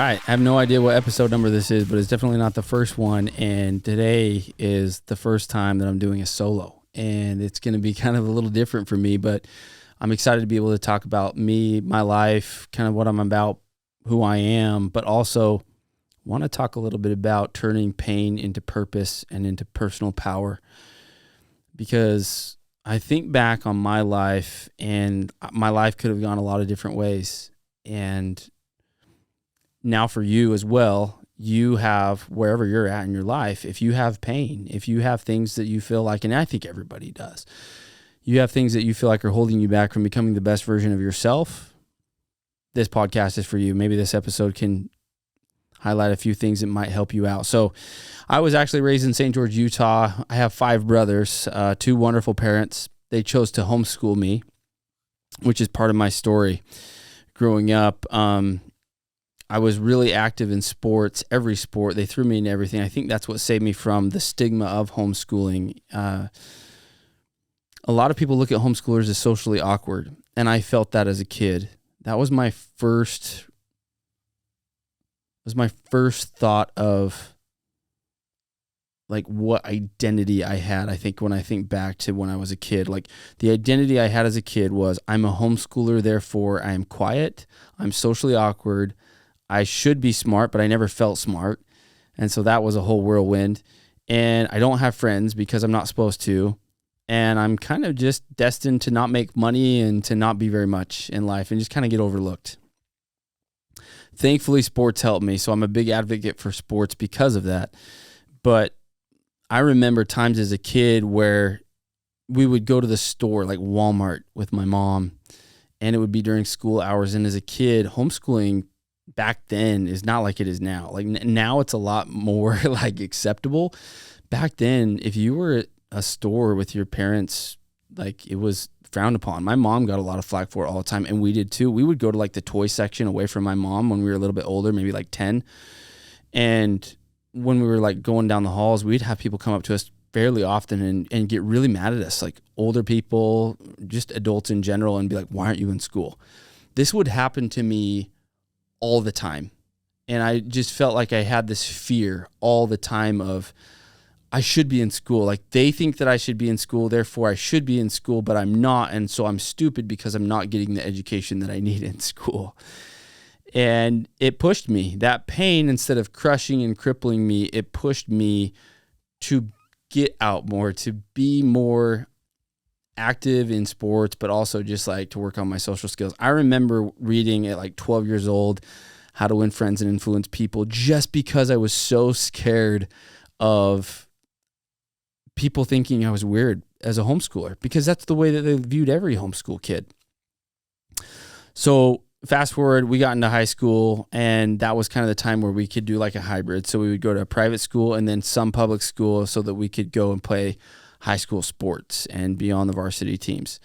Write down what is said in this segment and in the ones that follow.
right. I have no idea what episode number this is, but it's definitely not the first one. And today is the first time that I'm doing a solo. And it's going to be kind of a little different for me, but I'm excited to be able to talk about me, my life, kind of what I'm about, who I am, but also want to talk a little bit about turning pain into purpose and into personal power. Because I think back on my life, and my life could have gone a lot of different ways. And now for you as well, you have, wherever you're at in your life, if you have pain, if you have things that you feel like, and I think everybody does, you have things that you feel like are holding you back from becoming the best version of yourself, this podcast is for you. Maybe this episode can highlight a few things that might help you out. So I was actually raised in St. George, Utah. I have 5 brothers, 2 wonderful parents. They chose to homeschool me, which is part of my story. Growing up, I was really active in sports, every sport. They threw me in everything. I think that's what saved me from the stigma of homeschooling. A lot of people look at homeschoolers as socially awkward, and I felt that as a kid. That was my first thought of like what identity I had. I think when I think back to when I was a kid, like the identity I had as a kid was I'm a homeschooler, therefore I am quiet, I'm socially awkward, I should be smart, but I never felt smart. And so that was a whole whirlwind. And I don't have friends because I'm not supposed to. And I'm kind of just destined to not make money and to not be very much in life and just kind of get overlooked. Thankfully, sports helped me. So I'm a big advocate for sports because of that. But I remember times as a kid where we would go to the store, like Walmart with my mom, and it would be during school hours. And as a kid, homeschooling back then is not like it is now. Like now it's a lot more like acceptable. Back then, if you were at a store with your parents, like it was frowned upon. My mom got a lot of flack for it all the time, and we did too. We would go to like the toy section away from my mom when we were a little bit older, maybe like 10. And when we were like going down the halls, we'd have people come up to us fairly often and get really mad at us, like older people, just adults in general, and be like, why aren't you in school? This would happen to me all the time. And I just felt like I had this fear all the time of, I should be in school. Like they think that I should be in school, therefore I should be in school, but I'm not. And so I'm stupid because I'm not getting the education that I need in school. And it pushed me. That pain, instead of crushing and crippling me, it pushed me to get out more, to be more active in sports, but also just like to work on my social skills. I remember reading at like 12 years old, How to Win Friends and Influence People, just because I was so scared of people thinking I was weird as a homeschooler, because that's the way that they viewed every homeschool kid. So fast forward, we got into high school, and that was kind of the time where we could do like a hybrid. So we would go to a private school and then some public school so that we could go and play high school sports and be on the varsity teams.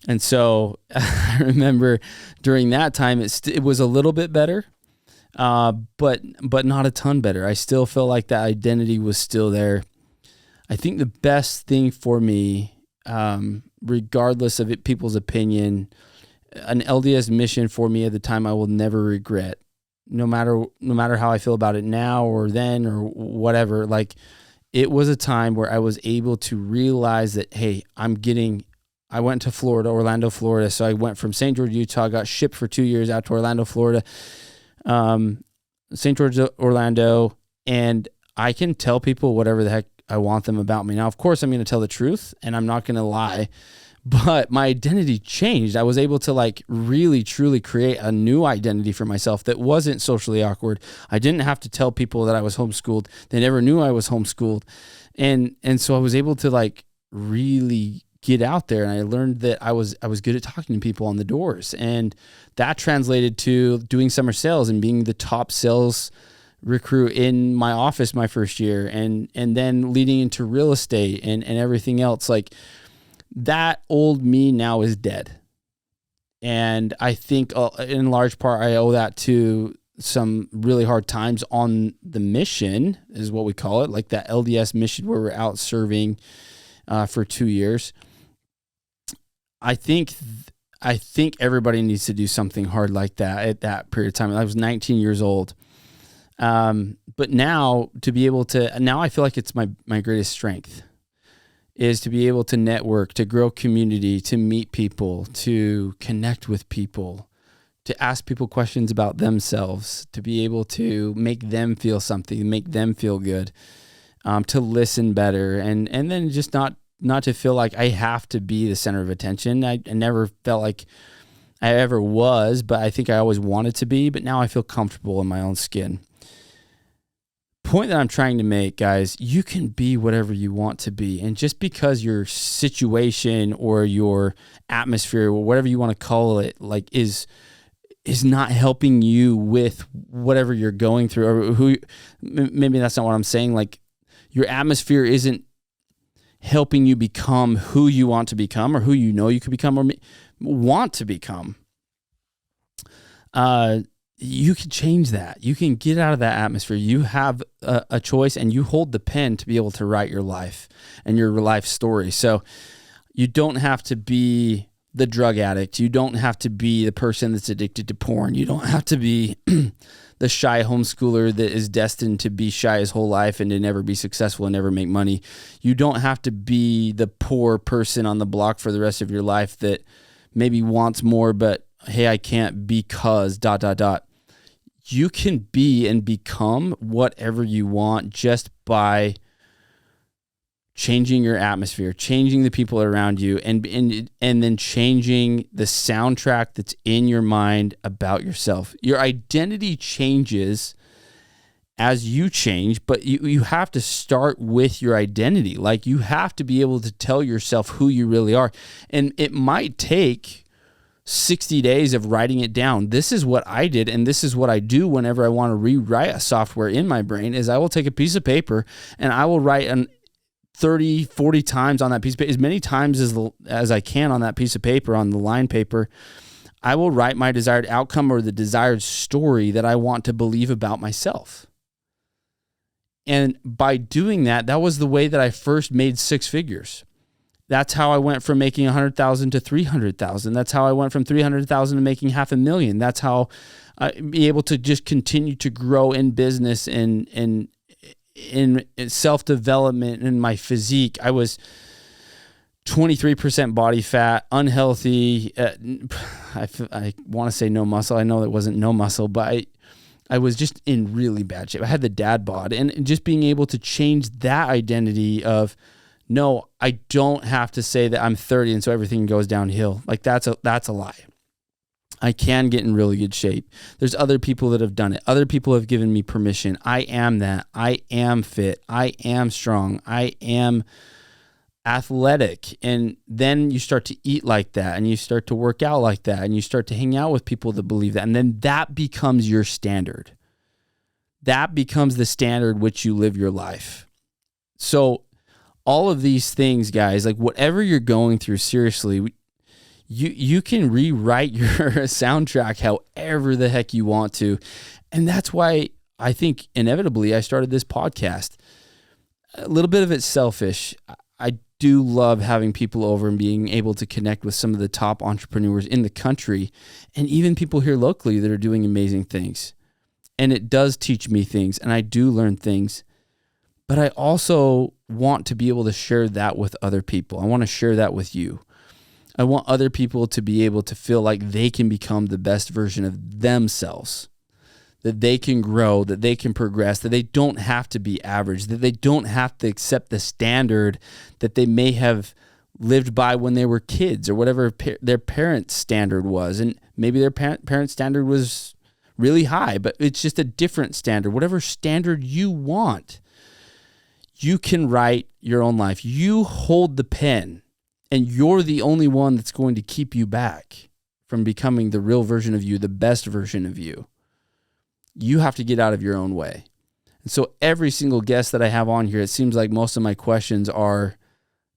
And so I remember during that time, it was a little bit better, but not a ton better. I still felt like that identity was still there. I think the best thing for me, regardless of people's opinion, an LDS mission for me at the time I will never regret, no matter how I feel about it now or then or whatever. Like it was a time where I was able to realize that, hey, I went to Florida, Orlando, Florida. So I went from St. George, Utah, got shipped for 2 years out to Orlando, Florida, St. George, Orlando, and I can tell people whatever the heck I want them about me. Now, of course, I'm going to tell the truth and I'm not going to lie, but my identity changed. I was able to like really, truly create a new identity for myself that wasn't socially awkward. I didn't have to tell people that I was homeschooled. They never knew I was homeschooled. And so I was able to like really get out there, and I learned that I was good at talking to people on the doors. And that translated to doing summer sales and being the top sales recruit in my office my first year, and then leading into real estate and everything else. Like that old me now is dead. And I think in large part, I owe that to some really hard times on the mission, is what we call it, like that LDS mission where we're out serving for 2 years. I think I think everybody needs to do something hard like that at that period of time. I was 19 years old. But now to be able to, now I feel like it's my greatest strength is to be able to network, to grow community, to meet people, to connect with people, to ask people questions about themselves, to be able to make them feel something, make them feel good, to listen better, and then just not to feel like I have to be the center of attention. I never felt like I ever was, but I think I always wanted to be, but now I feel comfortable in my own skin. Point that I'm trying to make, guys, you can be whatever you want to be. And just because your situation or your atmosphere or whatever you want to call it, like is not helping you with whatever you're going through, or maybe that's not what I'm saying. Like your atmosphere isn't helping you become who you want to become or who you know you could become or want to become. You can change that. You can get out of that atmosphere. You have a choice, and you hold the pen to be able to write your life and your life story. So you don't have to be the drug addict. You don't have to be the person that's addicted to porn. You don't have to be the shy homeschooler that is destined to be shy his whole life and to never be successful and never make money. You don't have to be the poor person on the block for the rest of your life that maybe wants more, but hey, I can't because ... You can be and become whatever you want just by changing your atmosphere, changing the people around you, and then changing the soundtrack that's in your mind about yourself. Your identity changes as you change, but you have to start with your identity. Like you have to be able to tell yourself who you really are. And it might take 60 days of writing it down. This is what I did, and this is what I do whenever I want to rewrite a software in my brain is I will take a piece of paper and I will write 30, 40 times on that piece of paper, as many times as I can on that piece of paper, on the line paper. I will write my desired outcome or the desired story that I want to believe about myself. And by doing that, that was the way that I first made six figures. That's how I went from making 100,000 to 300,000. That's how I went from 300,000 to making $500,000. That's how I be able to just continue to grow in business and in self-development and my physique. I was 23% body fat, unhealthy. I want to say no muscle. I know it wasn't no muscle, but I was just in really bad shape. I had the dad bod, and just being able to change that identity of, no, I don't have to say that I'm 30 and so everything goes downhill. Like that's a lie. I can get in really good shape. There's other people that have done it. Other people have given me permission. I am that. I am fit. I am strong. I am athletic. And then you start to eat like that, and you start to work out like that, and you start to hang out with people that believe that. And then that becomes your standard. That becomes the standard which you live your life. So all of these things, guys, like whatever you're going through, seriously, you can rewrite your soundtrack however the heck you want to. And that's why I think inevitably I started this podcast. A little bit of it's selfish. I do love having people over and being able to connect with some of the top entrepreneurs in the country and even people here locally that are doing amazing things. And it does teach me things, and I do learn things. But I also want to be able to share that with other people. I want to share that with you. I want other people to be able to feel like they can become the best version of themselves, that they can grow, that they can progress, that they don't have to be average, that they don't have to accept the standard that they may have lived by when they were kids or whatever their parents' standard was. And maybe their parents' standard was really high, but it's just a different standard. Whatever standard you want, you can write your own life. You hold the pen, and you're the only one that's going to keep you back from becoming the real version of you, the best version of you. You have to get out of your own way. And so every single guest that I have on here, it seems like most of my questions are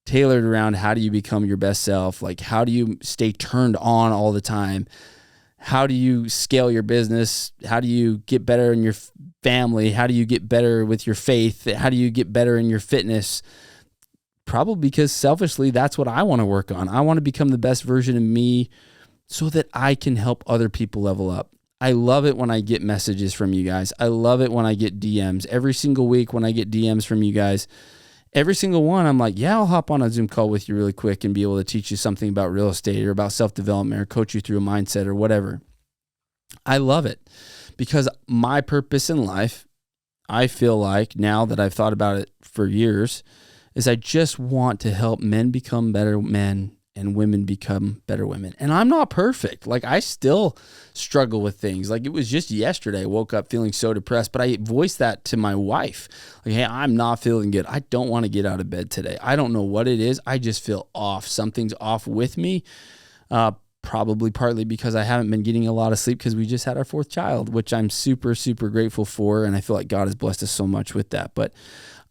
tailored around how do you become your best self? Like, how do you stay turned on all the time? How do you scale your business? How do you get better in your family? How do you get better with your faith? How do you get better in your fitness? Probably because selfishly, that's what I want to work on. I want to become the best version of me so that I can help other people level up. I love it when I get messages from you guys. I love it when I get DMs. Every single week when I get DMs from you guys, every single one, I'm like, yeah, I'll hop on a Zoom call with you really quick and be able to teach you something about real estate or about self-development or coach you through a mindset or whatever. I love it because my purpose in life, I feel like now that I've thought about it for years, is I just want to help men become better men and women become better women. And I'm not perfect. Like, I still struggle with things. Like, it was just yesterday I woke up feeling so depressed, but I voiced that to my wife. Like, hey, I'm not feeling good. I don't want to get out of bed today. I don't know what it is. I just feel off. Something's off with me. Probably partly because I haven't been getting a lot of sleep because we just had our fourth child, which I'm super, super grateful for. And I feel like God has blessed us so much with that. But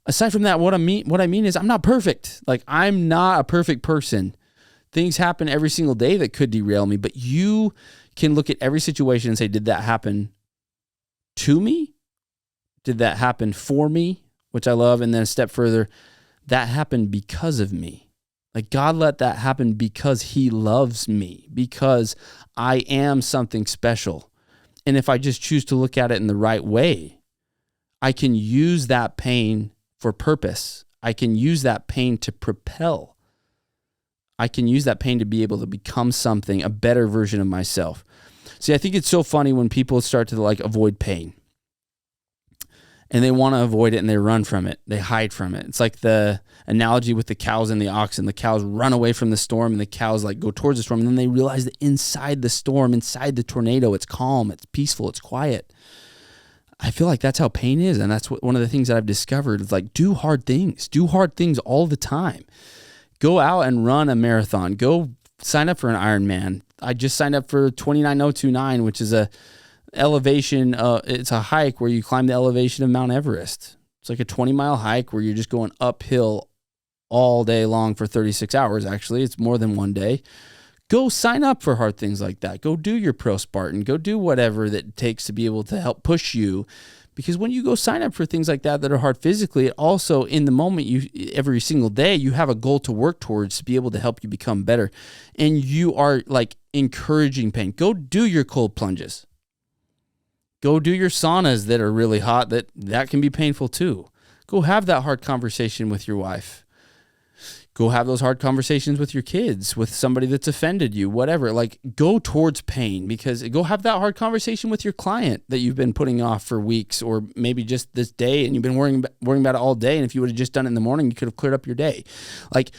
aside from that, what I mean is I'm not perfect. Like, I'm not a perfect person. Things happen every single day that could derail me, but you can look at every situation and say, did that happen to me? Did that happen for me? Which I love. And then a step further, that happened because of me. Like, God let that happen because he loves me, because I am something special. And if I just choose to look at it in the right way, I can use that pain for purpose. I can use that pain to propel. I can use that pain to be able to become something, a better version of myself. See, I think it's so funny when people start to like avoid pain and they want to avoid it and they run from it. They hide from it. It's like the analogy with the cows and the oxen. The cows run away from the storm and the cows like go towards the storm. And then they realize that inside the storm, inside the tornado, it's calm, it's peaceful, it's quiet. I feel like that's how pain is. And that's one of the things that I've discovered is like, do hard things all the time. Go out and run a marathon. Go sign up for an Ironman. I just signed up for 29029, which is a elevation. It's a hike where you climb the elevation of Mount Everest. It's like a 20-mile hike where you're just going uphill all day long for 36 hours. Actually, it's more than one day. Go sign up for hard things like that. Go do your Pro Spartan. Go do whatever that it takes to be able to help push you. Because when you go sign up for things like that are hard physically, it also in the moment, every single day, you have a goal to work towards to be able to help you become better. And you are like encouraging pain. Go do your cold plunges. Go do your saunas that are really hot. That can be painful too. Go have that hard conversation with your wife. Go have those hard conversations with your kids, with somebody that's offended you, whatever. Like, go towards pain, because go have that hard conversation with your client that you've been putting off for weeks, or maybe just this day and you've been worrying about it all day. And if you would have just done it in the morning, you could have cleared up your day. Like,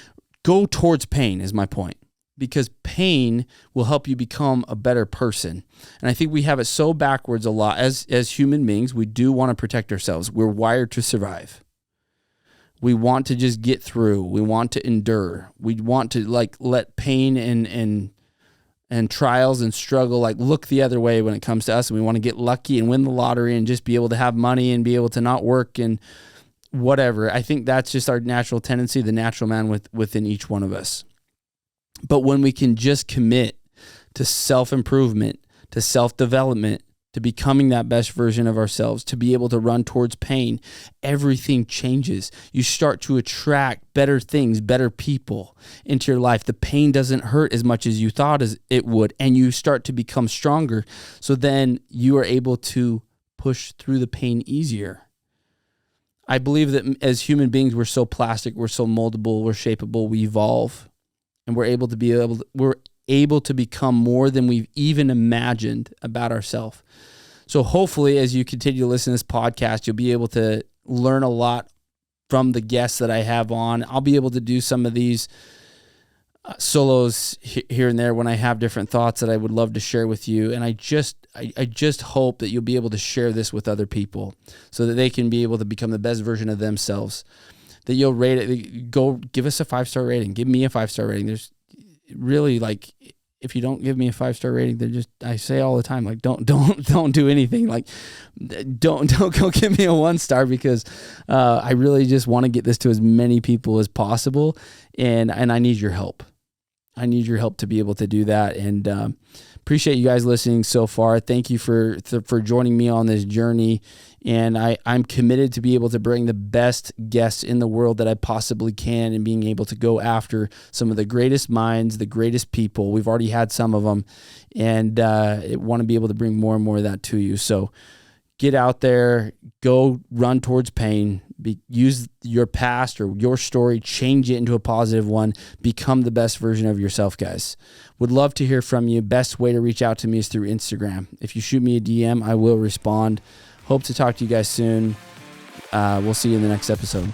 go towards pain is my point, because pain will help you become a better person. And I think we have it so backwards a lot as human beings. We do want to protect ourselves. We're wired to survive. We want to just get through. We want to endure. We want to like let pain and trials and struggle like look the other way when it comes to us. And we want to get lucky and win the lottery and just be able to have money and be able to not work and whatever. I think that's just our natural tendency, the natural man within each one of us. But when we can just commit to self-improvement, to self-development, to becoming that best version of ourselves, to be able to run towards pain, everything changes. You start to attract better things, better people into your life. The pain doesn't hurt as much as you thought as it would, and you start to become stronger. So then you are able to push through the pain easier. I believe that as human beings, we're so plastic, we're so moldable, we're shapeable, we evolve, and we're able to become more than we've even imagined about ourselves. So hopefully, as you continue to listen to this podcast, you'll be able to learn a lot from the guests that I have on. I'll be able to do some of these solos here and there when I have different thoughts that I would love to share with you. And I just hope that you'll be able to share this with other people so that they can be able to become the best version of themselves. That you'll rate it. Go give us a 5-star rating. Give me a 5-star rating. There's really like, if you don't give me a 5-star rating, I say all the time, like, don't do anything. Like, don't go give me a 1-star, because I really just want to get this to as many people as possible. And I need your help. I need your help to be able to do that. And, appreciate you guys listening so far. Thank you for joining me on this journey. And I'm committed to be able to bring the best guests in the world that I possibly can, and being able to go after some of the greatest minds, the greatest people. We've already had some of them, and I want to be able to bring more and more of that to you. So get out there, go run towards pain, use your past or your story, change it into a positive one, become the best version of yourself, guys. Would love to hear from you. Best way to reach out to me is through Instagram. If you shoot me a DM, I will respond. Hope to talk to you guys soon. We'll see you in the next episode.